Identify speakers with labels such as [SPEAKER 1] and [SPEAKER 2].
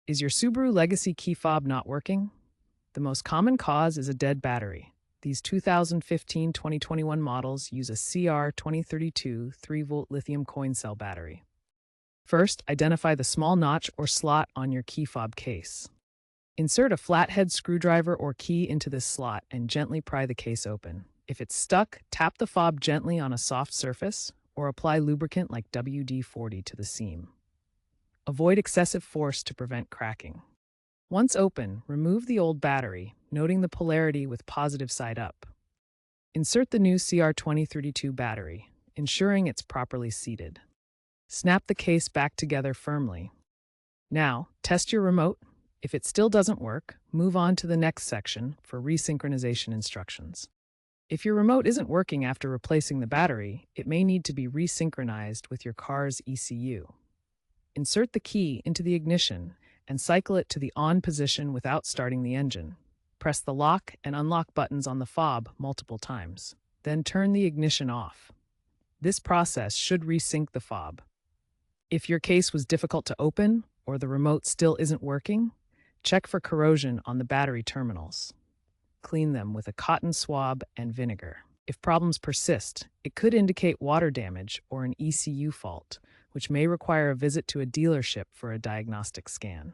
[SPEAKER 1] Is your Subaru Legacy key fob not working? The most common cause is a dead battery. These 2015-2021 models use a CR2032 3-volt lithium coin cell battery. First, identify the small notch or slot on your key fob case. Insert a flathead screwdriver or key into this slot and gently pry the case open. If it's stuck, tap the fob gently on a soft surface or apply lubricant like WD-40 to the seam. Avoid excessive force to prevent cracking. Once open, remove the old battery, noting the polarity with positive side up. Insert the new CR2032 battery, ensuring it's properly seated. Snap the case back together firmly. Now, test your remote. If it still doesn't work, move on to the next section for resynchronization instructions. If your remote isn't working after replacing the battery, it may need to be resynchronized with your car's ECU. Insert the key into the ignition and cycle it to the on position without starting the engine. Press the lock and unlock buttons on the fob multiple times. Then turn the ignition off. This process should resync the fob. If your case was difficult to open or the remote still isn't working, check for corrosion on the battery terminals. Clean them with a cotton swab and vinegar. If problems persist, it could indicate water damage or an ECU fault, which may require a visit to a dealership for a diagnostic scan.